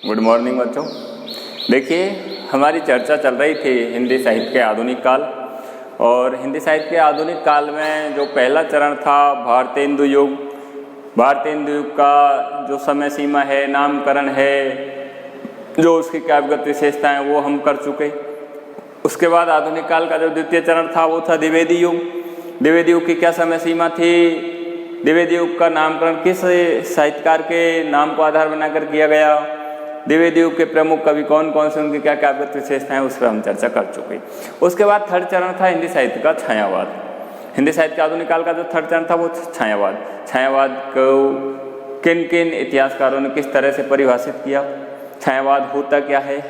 Good morning बच्चों। देखिए, हमारी चर्चा चल रही थी हिंदी साहित्य के आधुनिक काल, और हिंदी साहित्य के आधुनिक काल में जो पहला चरण था भारतेंदु युग, भारतेंदु युग का जो समय सीमा है, नामकरण है, जो उसकी काव्यगत विशेषताएं वो हम कर चुके। उसके बाद आधुनिक काल का जो द्वितीय चरण था वो था द्विवेदी युग। द्विवेदी युग की क्या समय सीमा थी, द्विवेदी युग का नामकरण किस साहित्यकार के नाम को आधार बनाकर किया गया, द्विवेदी युग के प्रमुख कवि कौन कौन से, उनकी क्या काव्यगत विशेषताएं, उस पर हम चर्चा कर चुके। उसके बाद थर्ड चरण था हिंदी साहित्य का छायावाद। हिंदी साहित्य के आधुनिक काल का जो थर्ड चरण था वो छायावाद। छायावाद को किन किन इतिहासकारों ने किस तरह से परिभाषित किया, छायावाद होता क्या है,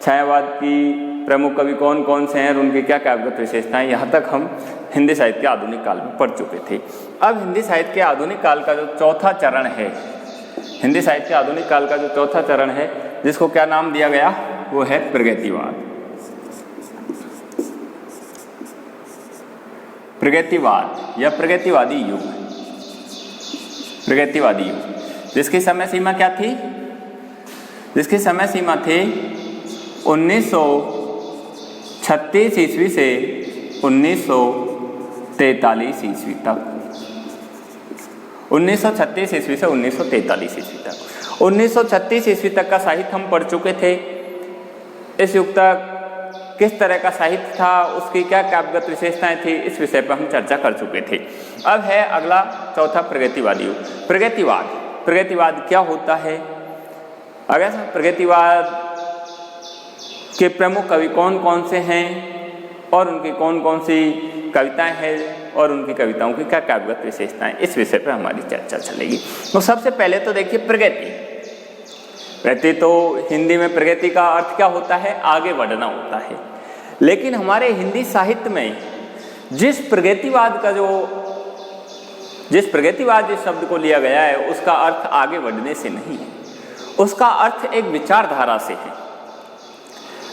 छायावाद की प्रमुख कवि कौन कौन से हैं और उनकी क्या काव्यगत विशेषताएं, यहाँ तक हम हिंदी साहित्य के आधुनिक काल में पढ़ चुके थे। अब हिंदी साहित्य के आधुनिक काल का जो चौथा चरण है, हिंदी साहित्य के आधुनिक काल का जो चौथा चरण है, जिसको क्या नाम दिया गया, वो है प्रगतिवाद। प्रगतिवाद या प्रगतिवादी युग, प्रगतिवादी युग, जिसकी समय सीमा क्या थी, जिसकी समय सीमा थी 1936 ईस्वी से 1943 ईस्वी तक। 1936 ईस्वी से 1943 ईस्वी तक। 1936 ईस्वी तक का साहित्य हम पढ़ चुके थे। इस युग तक किस तरह का साहित्य था, उसकी क्या काव्यगत विशेषताएं थी, इस विषय पर हम चर्चा कर चुके थे। अब है अगला चौथा प्रगतिवादी युग। प्रगतिवाद, प्रगतिवाद क्या होता है, अगर प्रगतिवाद के प्रमुख कवि कौन कौन से हैं और उनकी कौन कौन सी कविताएं हैं और उनकी कविताओं की क्या काव्यगत विशेषताएं, इस विषय पर हमारी चर्चा चलेगी। तो सबसे पहले तो देखिए प्रगति। प्रगति तो हिंदी में प्रगति का अर्थ क्या होता है, आगे बढ़ना होता है। लेकिन हमारे हिंदी साहित्य में जिस प्रगतिवाद जिस शब्द को लिया गया है, उसका अर्थ आगे बढ़ने से नहीं है, उसका अर्थ एक विचारधारा से है।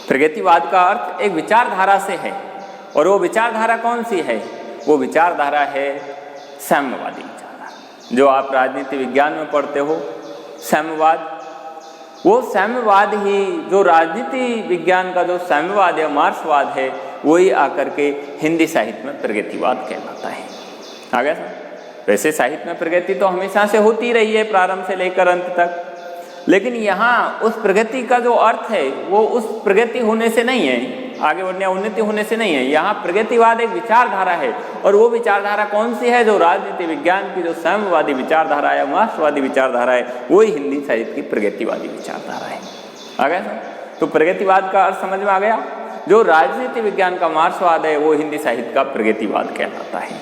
प्रगतिवाद का अर्थ एक विचारधारा से है, और वो विचारधारा कौन सी है, वो विचारधारा है साम्यवादी विचारधारा, जो आप राजनीति विज्ञान में पढ़ते हो। साम्यवाद, वो साम्यवाद ही, जो राजनीति विज्ञान का जो साम्यवाद है, मार्क्सवाद है, वही आकर के हिंदी साहित्य में प्रगतिवाद कहलाता है। आ गया सर? वैसे साहित्य में प्रगति तो हमेशा से होती रही है, प्रारंभ से लेकर अंत तक, लेकिन यहाँ उस प्रगति का जो अर्थ है वो उस प्रगति होने से नहीं है, आगे बढ़ने या उन्नति होने से नहीं है। यहाँ प्रगतिवाद एक विचारधारा है, और वो विचारधारा कौन सी है, जो राजनीति विज्ञान की जो साम्यवादी विचारधारा है, मार्क्सवादी विचारधारा है, वही हिंदी साहित्य की प्रगतिवादी विचारधारा है। आ गया सर? तो प्रगतिवाद का अर्थ समझ में आ गया। जो राजनीति विज्ञान का मार्क्सवाद है वो हिंदी साहित्य का प्रगतिवाद कहलाता है।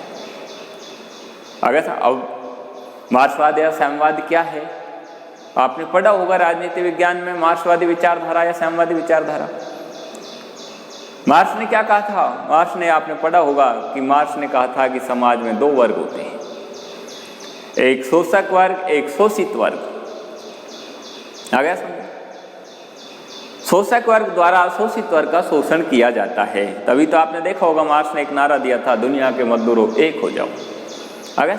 आ गया सर? अब मार्क्सवाद या साम्यवाद क्या है, आपने पढ़ा होगा राजनीति विज्ञान में, मार्क्सवादी विचारधारा या साम्यवादी विचारधारा। मार्क्स ने क्या कहा था, मार्क्स ने, आपने पढ़ा होगा कि मार्क्स ने कहा था कि समाज में दो वर्ग होते हैं, एक शोषक वर्ग, एक शोषित वर्ग। आ गया समझ? शोषक वर्ग द्वारा शोषित वर्ग का शोषण किया जाता है। तभी तो आपने देखा होगा मार्क्स ने एक नारा दिया था, दुनिया के मजदूरों एक हो जाओ। आ गया?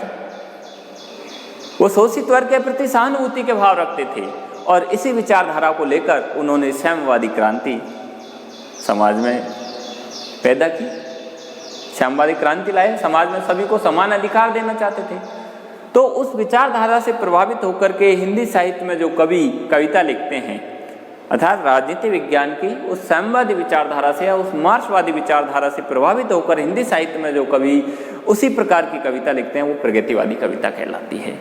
वो शोषित वर्ग के प्रति सहानुभूति के भाव रखते थे, और इसी विचारधारा को लेकर उन्होंने साम्यवादी क्रांति समाज में पैदा की, साम्यवादी क्रांति लाए, समाज में सभी को समान अधिकार देना चाहते थे। तो उस विचारधारा से प्रभावित होकर के हिंदी साहित्य में जो कवि कविता लिखते हैं, अर्थात राजनीति विज्ञान की उस साम्यवादी विचारधारा से या उस मार्क्सवादी विचारधारा से प्रभावित होकर हिंदी साहित्य में जो कवि उसी प्रकार की कविता लिखते हैं, वो प्रगतिवादी कविता कहलाती है,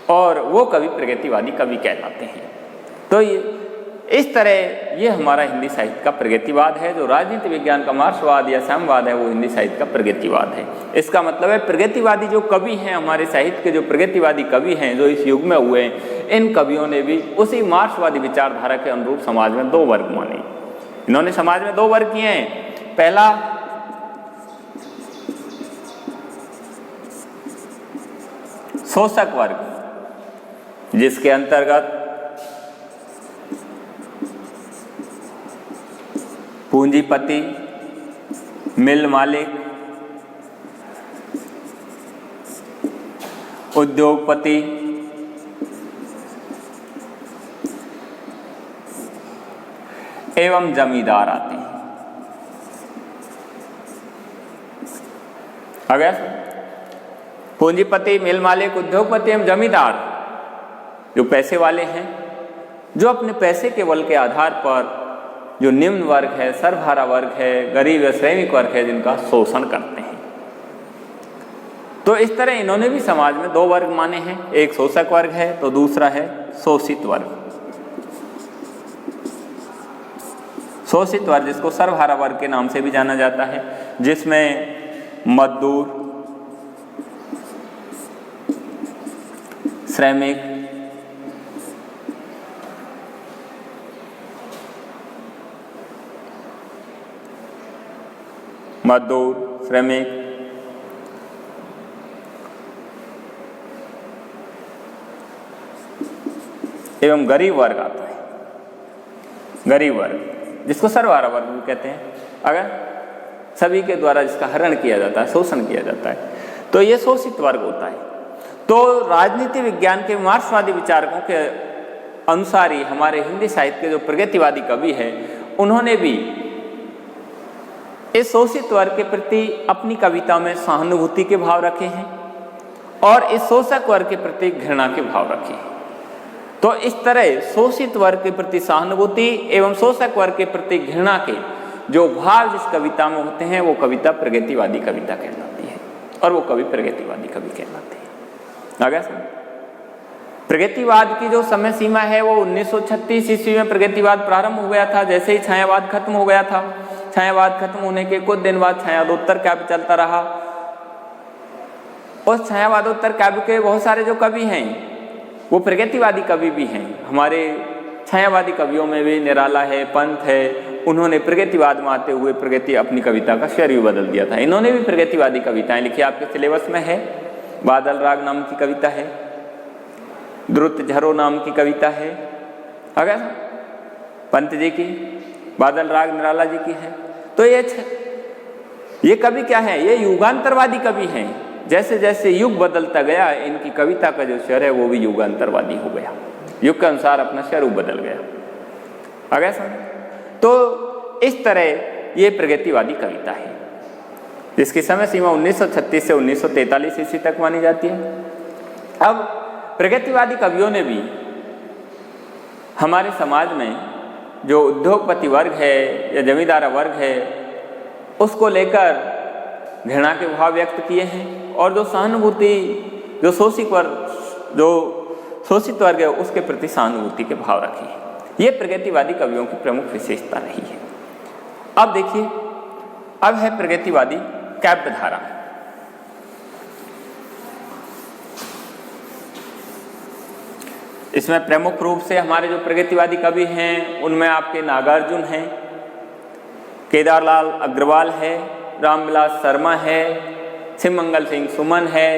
और वो कवि प्रगतिवादी कवि कहलाते हैं। तो इस तरह ये हमारा हिंदी साहित्य का प्रगतिवाद है। जो राजनीति विज्ञान का मार्क्सवाद या साम्यवाद है, वो हिंदी साहित्य का प्रगतिवाद है। इसका मतलब है प्रगतिवादी जो कवि हैं, हमारे साहित्य के जो प्रगतिवादी कवि हैं, जो इस युग में हुए हैं, इन कवियों ने भी उसी मार्क्सवादी विचारधारा के अनुरूप समाज में दो वर्ग माने। इन्होंने समाज में दो वर्ग किए हैं। पहला शोषक वर्ग, जिसके अंतर्गत पूंजीपति, मिल मालिक, उद्योगपति, एवं जमींदार आते हैं। अगर पूंजीपति, मिल मालिक, उद्योगपति एवं जमींदार जो पैसे वाले हैं, जो अपने पैसे के बल के आधार पर जो निम्न वर्ग है, सर्वहारा वर्ग है, गरीब या श्रमिक वर्ग है, जिनका शोषण करते हैं। तो इस तरह इन्होंने भी समाज में दो वर्ग माने हैं, एक शोषक वर्ग है तो दूसरा है शोषित वर्ग। शोषित वर्ग जिसको सर्वहारा वर्ग के नाम से भी जाना जाता है, जिसमें मजदूर, श्रमिक, श्रमिक, एवं गरीब वर्ग आता है। गरीब वर्ग जिसको सर्वहारा वर्ग भी कहते हैं, अगर सभी के द्वारा जिसका हरण किया जाता है, शोषण किया जाता है, तो ये शोषित वर्ग होता है। तो राजनीति विज्ञान के मार्क्सवादी विचारकों के अनुसार ही हमारे हिंदी साहित्य के जो प्रगतिवादी कवि हैं, उन्होंने भी इस शोषित वर्ग के प्रति अपनी कविता में सहानुभूति के भाव रखे हैं और इस शोषक वर्ग के प्रति घृणा के भाव रखे हैं। तो इस तरह शोषित वर्ग के प्रति सहानुभूति एवं शोषक वर्ग के प्रति घृणा के जो भाव जिस कविता में होते हैं, वो कविता प्रगतिवादी कविता कहलाती है और वो कवि प्रगतिवादी कवि कहलाते हैं। आगे सुन, प्रगतिवाद की जो समय सीमा है वो 1936 ईस्वी में प्रगतिवाद प्रारंभ हो गया था। जैसे ही छायावाद खत्म हो गया था, छायावाद खत्म होने के कुछ दिन बाद छायावादोत्तर काव्य चलता रहा। उस छायावादोत्तर काव्य के बहुत सारे जो कवि हैं वो प्रगतिवादी कवि भी हैं। हमारे छायावादी कवियों में भी निराला है, पंत है, उन्होंने प्रगतिवाद में आते हुए प्रगति अपनी कविता का शैली बदल दिया था। इन्होंने भी प्रगतिवादी कविताएं लिखी, आपके सिलेबस में है। बादल राग नाम की कविता है, द्रुत झरो नाम की कविता है, अगर पंत जी की, बादल राग निराला जी की है। तो ये कवि क्या है, ये युगांतरवादी कवि हैं। जैसे जैसे युग बदलता गया, इनकी कविता का जो स्वर है वो भी युगांतरवादी हो गया, युग के अनुसार अपना स्वरूप बदल गया। अगर तो इस तरह ये प्रगतिवादी कविता है जिसकी समय सीमा 1936 से 1943 ईस्वी तक मानी जाती है। अब प्रगतिवादी कवियों ने भी हमारे समाज में जो उद्योगपति वर्ग है या जमींदार वर्ग है उसको लेकर घृणा के भाव व्यक्त किए हैं और जो सहानुभूति जो शोषित वर्ग है उसके प्रति सहानुभूति के भाव रखे हैं। ये प्रगतिवादी कवियों की प्रमुख विशेषता रही है। अब देखिए, अब है प्रगतिवादी काव्य धारा। इसमें प्रमुख रूप से हमारे जो प्रगतिवादी कवि हैं उनमें आपके नागार्जुन हैं, केदारलाल अग्रवाल है, रामविलास शर्मा है, शिवमंगल सिंह सुमन है,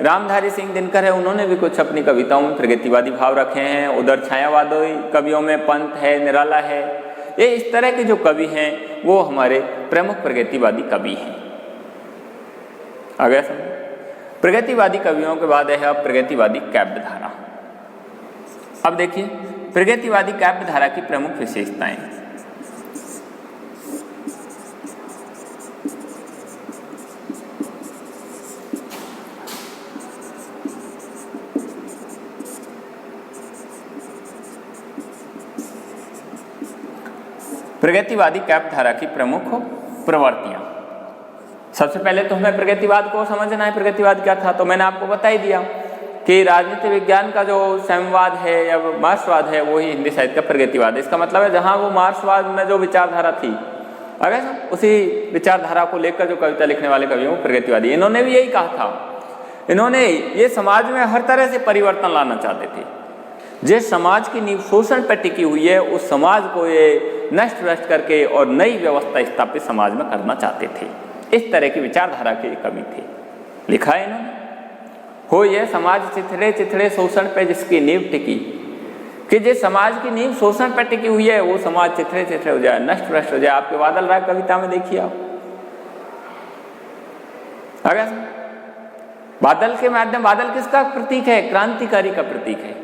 रामधारी सिंह दिनकर है। उन्होंने भी कुछ अपनी कविताओं में प्रगतिवादी भाव रखे हैं। उधर छायावादी कवियों में पंत है, निराला है। ये इस तरह के जो कवि हैं वो हमारे प्रमुख प्रगतिवादी कवि हैं। आगे समझ, प्रगतिवादी कवियों के बाद है अब प्रगतिवादी काव्य धारा। अब देखिए प्रगतिवादी काव्य धारा की प्रमुख विशेषताएं। प्रगतिवादी काव्य धारा की प्रमुख प्रवृत्तियां। सबसे पहले तो हमें प्रगतिवाद को समझना है। प्रगतिवाद क्या था, तो मैंने आपको बता ही दिया कि राजनीति विज्ञान का जो साम्यवाद है या मार्क्सवाद है वो ही हिंदी साहित्य का प्रगतिवाद है। इसका मतलब है जहां वो मार्क्सवाद में जो विचारधारा थी, अगर उसी विचारधारा को लेकर जो कविता लिखने वाले कवि हैं वो प्रगतिवादी। इन्होंने भी यही कहा था। इन्होंने ये समाज में हर तरह से परिवर्तन लाना चाहते थे। जिस समाज की नींव शोषण पर टिकी हुई है उस समाज को ये नष्ट भ्रष्ट करके और नई व्यवस्था स्थापित समाज में करना चाहते थे। इस तरह की विचारधारा के कवि थे। लिखा है इन्होंने, हो यह समाज चिथड़े चिथड़े शोषण पे जिसकी नींव टिकी, कि जिस समाज की नींव शोषण पर टिकी हुई है वो समाज चिथड़े चिथड़े हो जाए, नष्ट भ्रष्ट हो जाए। आपके बादल राग कविता में देखिए आप, अगर बादल के माध्यम, बादल किसका प्रतीक है, क्रांतिकारी का प्रतीक है।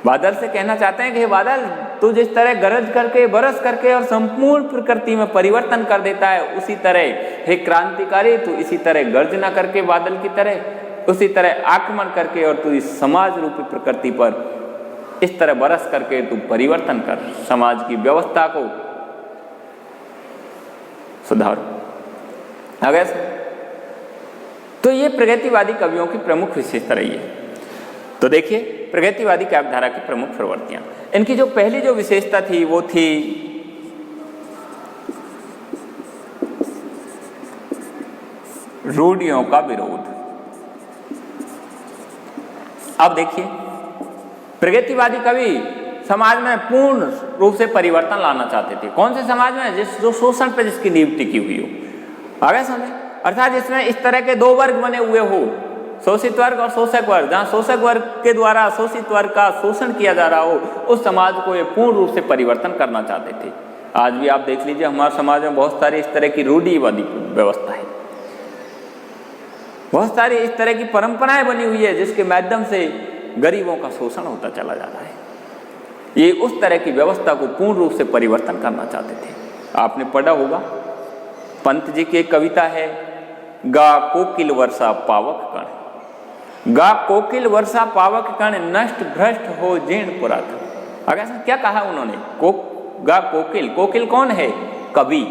बादल से कहना चाहते हैं कि हे बादल, तू जिस तरह गरज करके, बरस करके और संपूर्ण प्रकृति में परिवर्तन कर देता है, उसी तरह हे क्रांतिकारी, तू इसी तरह गर्जना करके बादल की तरह, उसी तरह आक्रमण करके और तू इस समाज रूपी प्रकृति पर इस तरह बरस करके तू परिवर्तन कर, समाज की व्यवस्था को सुधारो। आगे तो ये प्रगतिवादी कवियों की प्रमुख विशेषता रही है। तो देखिए प्रगतिवादी काव्यधारा की प्रमुख प्रवृत्तियां, इनकी जो पहली जो विशेषता थी वो थी रूढ़ियों का विरोध। अब देखिए प्रगतिवादी कवि समाज में पूर्ण रूप से परिवर्तन लाना चाहते थे। कौन से समाज में? जो शोषण पर जिसकी नींव टिकी हुई हो। आगे समझे, अर्थात जिसमें इस तरह के दो वर्ग बने हुए हो, शोषित वर्ग और शोषक वर्ग, जहाँ शोषक वर्ग के द्वारा शोषित वर्ग का शोषण किया जा रहा हो, उस समाज को ये पूर्ण रूप से परिवर्तन करना चाहते थे। आज भी आप देख लीजिए हमारे समाज में बहुत सारी इस तरह की रूढ़िवादी व्यवस्था है, बहुत सारी इस तरह की परंपराएं बनी हुई है जिसके माध्यम से गरीबों का शोषण होता चला जा रहा है। ये उस तरह की व्यवस्था को पूर्ण रूप से परिवर्तन करना चाहते थे। आपने पढ़ा होगा पंत जी की एक कविता है, गा कोकिल वर्षा पावक कण, गा कोकिल वर्षा पावक कण, नष्ट भ्रष्ट हो जीर्ण पुरातन। आगे क्या कहा उन्होंने? गा कोकिल, कोकिल कौन है? कवि,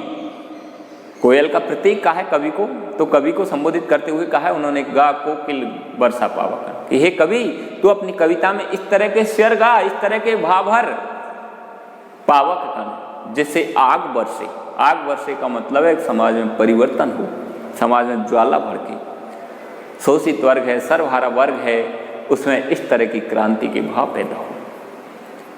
कोयल का प्रतीक कहा है कवि को, तो कवि को संबोधित करते हुए कहा है उन्होंने, गा कोकिल वर्षा पावक, कि हे कवि तू अपनी कविता में इस तरह के शेर गा, इस तरह के भाव भर, पावक कण, जिससे आग बरसे। आग बरसे का मतलब है समाज में परिवर्तन हो, समाज में ज्वाला भड़के, शोषित वर्ग है, सर्वहारा वर्ग है, उसमें इस तरह की क्रांति के भाव पैदा हो।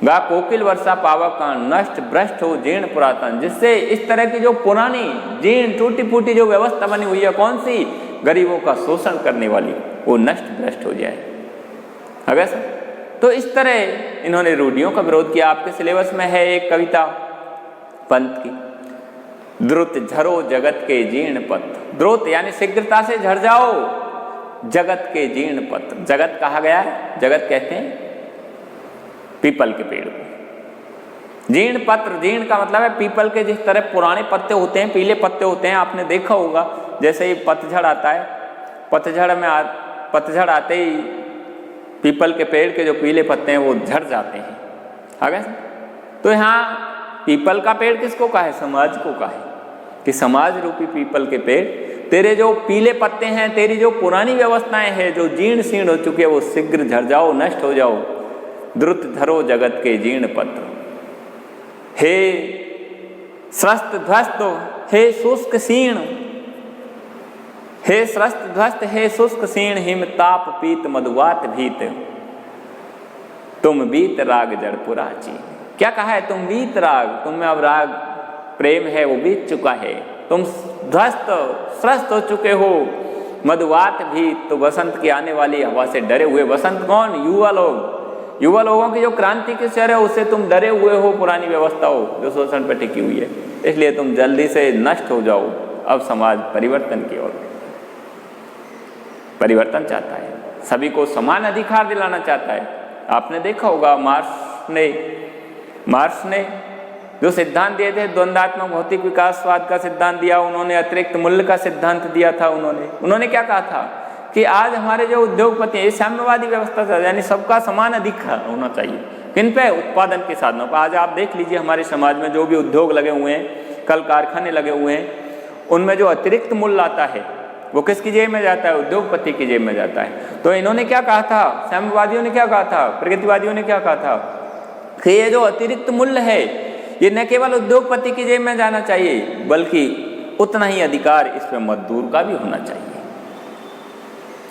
गा कोकिल वर्षा पावक कण, नष्ट भ्रष्ट हो जीर्ण पुरातन, जिससे इस तरह की जो पुरानी जीर्ण टूटी फूटी जो व्यवस्था बनी हुई है, कौन सी? गरीबों का शोषण करने वाली, वो नष्ट भ्रष्ट हो जाए। अगर तो इस तरह इन्होंने रूढ़ियों का विरोध किया। आपके सिलेबस में है एक कविता पंत की, द्रुत झरो जगत के जीर्ण पथ, द्रुत यानी शीघ्रता से झड़ जाओ जगत के जीर्ण पथ। जगत कहा गया है, जगत कहते हैं पीपल के पेड़ को। जीर्ण पत्र, जीर्ण का मतलब है पीपल के जिस तरह पुराने पत्ते होते हैं, पीले पत्ते होते हैं, आपने देखा होगा, जैसे ही पतझड़ आता है, पतझड़ आते ही पीपल के पेड़ के जो पीले पत्ते हैं वो झड़ जाते हैं। आगे तो यहाँ पीपल का पेड़ किसको कहा है? समाज को कहा है कि समाज रूपी पीपल के पेड़, तेरे जो पीले पत्ते हैं, तेरी जो पुरानी व्यवस्थाएं हैं जो जीर्ण शीर्ण हो चुकी है, वो शीघ्र झड़ जाओ, नष्ट हो जाओ। द्रुत धरो जगत के जीर्ण पत्र, हे स्रस्त ध्वस्त, हे शुष्क क्षीण, हे स्रस्त ध्वस्त, हे शुष्क क्षीण, हिम ताप पीत मधुवात भीत, तुम बीत राग जड़ पुराची। क्या कहा है? तुम बीत राग, तुम में अब राग प्रेम है वो बीत चुका है, तुम ध्वस्त स्रस्त हो चुके हो, मधुवात भी, तो वसंत की आने वाली हवा से डरे हुए। वसंत कौन? युवा लोग, युवा लोगों की जो क्रांति की शर है उससे तुम डरे हुए हो, पुरानी व्यवस्था हो जो शोषण पर टिकी हुई है, इसलिए तुम जल्दी से नष्ट हो जाओ। अब समाज परिवर्तन की ओर परिवर्तन चाहता है, सभी को समान अधिकार दिलाना चाहता है। आपने देखा होगा मार्क्स ने जो सिद्धांत दिए थे, द्वंद्वात्मक भौतिक विकासवाद का सिद्धांत दिया, उन्होंने अतिरिक्त मूल्य का सिद्धांत दिया था। उन्होंने क्या कहा था कि आज हमारे जो उद्योगपति हैं, साम्यवादी व्यवस्था से, यानी सबका समान अधिकार होना चाहिए। किन पे? उत्पादन के साधनों पर। आज आप देख लीजिए हमारे समाज में जो भी उद्योग लगे हुए हैं, कल कारखाने लगे हुए हैं, उनमें जो अतिरिक्त मूल्य आता है वो किसकी जेब में जाता है? उद्योगपति की जेब में जाता है। तो इन्होंने क्या कहा था, साम्यवादियों ने क्या कहा था, प्रगतिवादियों ने क्या कहा था कि ये जो अतिरिक्त मूल्य है ये न केवल उद्योगपति की जेब में जाना चाहिए, बल्कि उतना ही अधिकार इसमें मजदूर का भी होना चाहिए।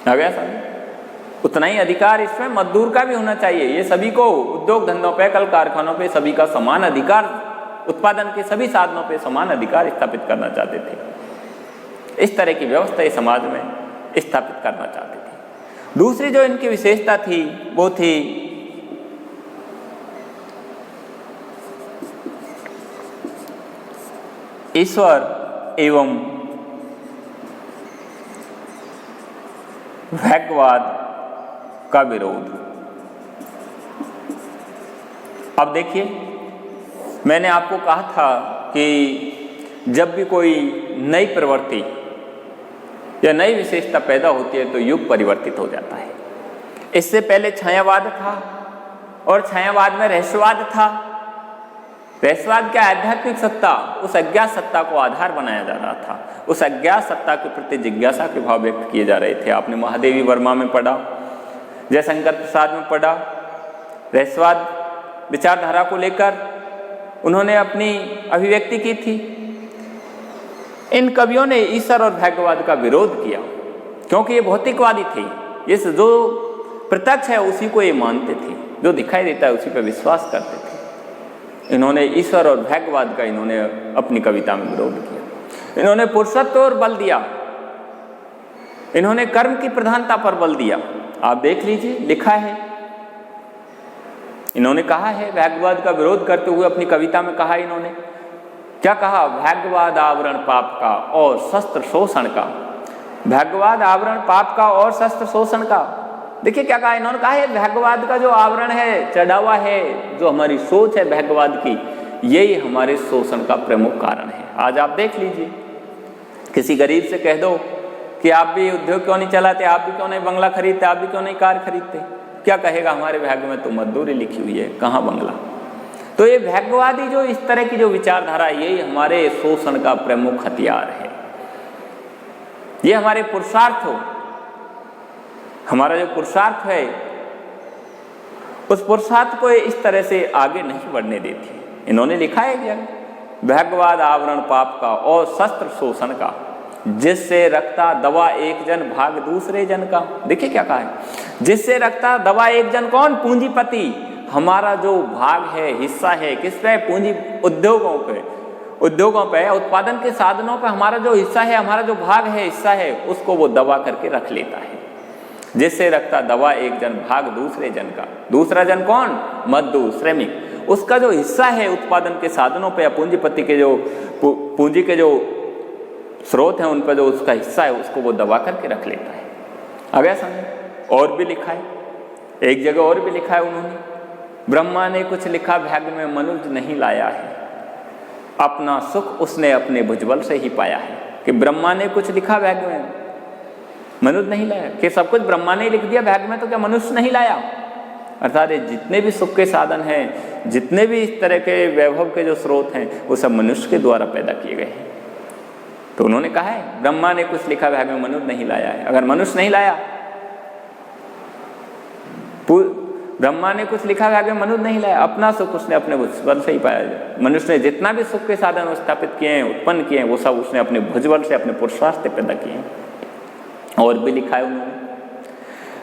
आ गया समझ? उतना ही अधिकार इसमें मजदूर का भी होना चाहिए। ये सभी को उद्योग धंधों पे, कल कारखानों पे सभी का समान अधिकार, उत्पादन के सभी साधनों पे समान अधिकार स्थापित करना चाहते थे। इस तरह की व्यवस्था इस समाज में स्थापित करना चाहते थे। दूसरी जो इनकी विशेषता थी वो थी ईश्वर एवं भाग्यवाद का विरोध। अब देखिए, मैंने आपको कहा था कि जब भी कोई नई प्रवृत्ति या नई विशेषता पैदा होती है तो युग परिवर्तित हो जाता है। इससे पहले छायावाद था और छायावाद में रहस्यवाद था। रहस्यवाद क्या? आध्यात्मिक सत्ता, उस अज्ञात सत्ता को आधार बनाया जा रहा था। उस अज्ञात सत्ता के प्रति जिज्ञासा के भाव व्यक्त किए जा रहे थे। आपने महादेवी वर्मा में पढ़ा, जयशंकर प्रसाद में पढ़ा। रहस्यवाद विचारधारा को लेकर उन्होंने अपनी अभिव्यक्ति की थी। इन कवियों ने ईश्वर और भाग्यवाद का विरोध किया क्योंकि ये भौतिकवादी थे। ये जो प्रत्यक्ष है उसी को ये मानते थे, जो दिखाई देता है उसी पर विश्वास करते थे। इन्होंने ईश्वर और भाग्यवाद का इन्होंने अपनी कविता में विरोध किया। इन्होंने पुरुषत्व पर बल दिया, इन्होंने कर्म की प्रधानता पर बल दिया। आप देख लीजिए, लिखा है, इन्होंने कहा है भाग्यवाद का विरोध करते हुए अपनी कविता में कहा इन्होंने क्या कहा? भाग्यवाद आवरण पाप का और शस्त्र शोषण का। भाग्यवाद आवरण पाप का और शस्त्र शोषण का। देखिए क्या कहा इन्होंने, कहा है भाग्यवाद का जो आवरण है, चढ़ावा है, जो हमारी सोच है भाग्यवाद की, यही हमारे शोषण का प्रमुख कारण है। आज आप देख लीजिए, किसी गरीब से कह दो कि आप भी उद्योग क्यों नहीं चलाते, आप भी क्यों नहीं बंगला खरीदते, आप भी क्यों नहीं कार खरीदते, क्या कहेगा? हमारे भाग्य में तो मजदूरी लिखी हुई है, कहाँ बंगला। तो ये भाग्यवादी जो इस तरह की जो विचारधारा, यही हमारे शोषण का प्रमुख हथियार है। ये हमारे पुरुषार्थ हो, हमारा जो पुरुषार्थ है, उस पुरुषार्थ को इस तरह से आगे नहीं बढ़ने देती। इन्होंने लिखा है क्या? भाग्यवाद आवरण पाप का और शस्त्र शोषण का, जिससे रखता दवा एक जन भाग दूसरे जन का। देखिए क्या कहा है, जिससे रखता दवा एक जन, कौन? पूंजीपति। हमारा जो भाग है, हिस्सा है, किस पे? पूंजी, उद्योगों पे, उद्योगों पे, उत्पादन के साधनों पे हमारा जो हिस्सा है, हमारा जो भाग है, हिस्सा है, उसको वो दबा करके रख लेता है। जिससे रखता दवा एक जन भाग दूसरे जन का। दूसरा जन कौन? मजदूर, श्रमिक। उसका जो हिस्सा है उत्पादन के साधनों पे या पूंजीपति के जो पूंजी के जो स्रोत हैं उन पर जो उसका हिस्सा है उसको वो दबा करके रख लेता है। आ गया समझ? और भी लिखा है, एक जगह और भी लिखा है उन्होंने, ब्रह्मा ने कुछ लिखा भाग्य में मनुष्य नहीं लाया है, अपना सुख उसने अपने भुजबल से ही पाया है। कि ब्रह्मा ने कुछ लिखा भाग्य में, मनुष्य नहीं लाया। कि सब कुछ ब्रह्मा ने लिख दिया भाग्य में, तो क्या मनुष्य नहीं लाया? अर्थात जितने भी सुख के साधन हैं, जितने भी इस तरह के वैभव के जो स्रोत हैं, वो सब मनुष्य के द्वारा पैदा किए गए हैं। तो उन्होंने कहा है ब्रह्मा ने कुछ लिखा भाग्य में मनुष्य नहीं लाया है। अगर मनुष्य नहीं लाया, ब्रह्मा ने कुछ लिखा भाग्य में मनुष्य नहीं लाया, अपना सुख उसने अपने भुजबल से ही पाया। मनुष्य ने जितना भी सुख के साधन स्थापित किए हैं, उत्पन्न किए हैं, वो सब उसने अपने भुजबल से, अपने पुरुषार्थ से पैदा किए हैं। और भी लिखा है उन्होंने,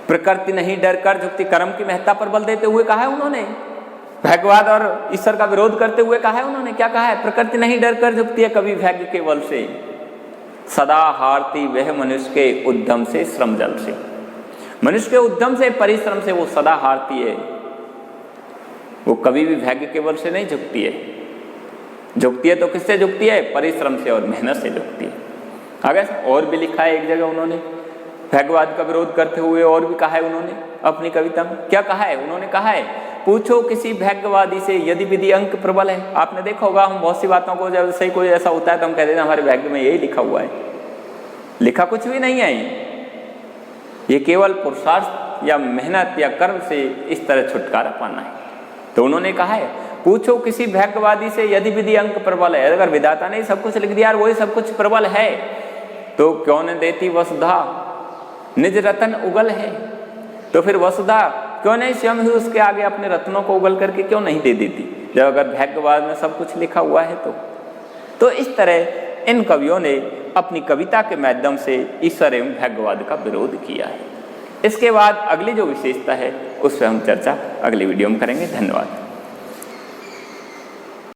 प्रकृति नहीं डर कर झुकती, कर्म की महत्ता पर बल देते हुए कहा है उन्होंने। भाग्यवाद और ईश्वर का विरोध करते हुए कहा है उन्होंने, क्या कहा है? प्रकृति नहीं डर कर झुकती है कभी भाग्य के बल से, सदा हारती वह मनुष्य के उद्यम से, श्रम जल से। मनुष्य के उद्यम से, परिश्रम से वो सदा हारती है, वो कभी भी भाग्य के बल से नहीं झुकती है। झुकती है तो किससे झुकती है? परिश्रम से और मेहनत से झुकती है। आगे और भी लिखा है एक जगह उन्होंने भाग्यवाद का विरोध करते हुए, और भी कहा है उन्होंने अपनी कविता में। क्या कहा है उन्होंने? कहा है पूछो किसी भाग्यवादी से यदि विधि अंक प्रबल है। आपने देखा होगा, हम बहुत सी बातों को जब से कोई ऐसा होता है तो हम कहते हैं हमारे भाग्य में यही लिखा हुआ है। लिखा कुछ भी नहीं है, ये केवल पुरुषार्थ या मेहनत या कर्म से इस तरह छुटकारा पाना है। तो उन्होंने कहा है पूछो किसी भाग्यवादी से यदि विधि अंक प्रबल है। अगर विधाता ने सब कुछ लिख दिया और वही सब कुछ प्रबल है, तो क्यों न देती वसुधा निज रतन उगल है। तो फिर वसुधा क्यों नहीं स्वयं ही उसके आगे अपने रत्नों को उगल करके क्यों नहीं दे देती, जब अगर भाग्यवाद में सब कुछ लिखा हुआ है तो इस तरह इन कवियों ने अपनी कविता के माध्यम से ईश्वर एवं भाग्यवाद का विरोध किया है। इसके बाद अगली जो विशेषता है उस पर हम चर्चा अगली वीडियो में करेंगे। धन्यवाद।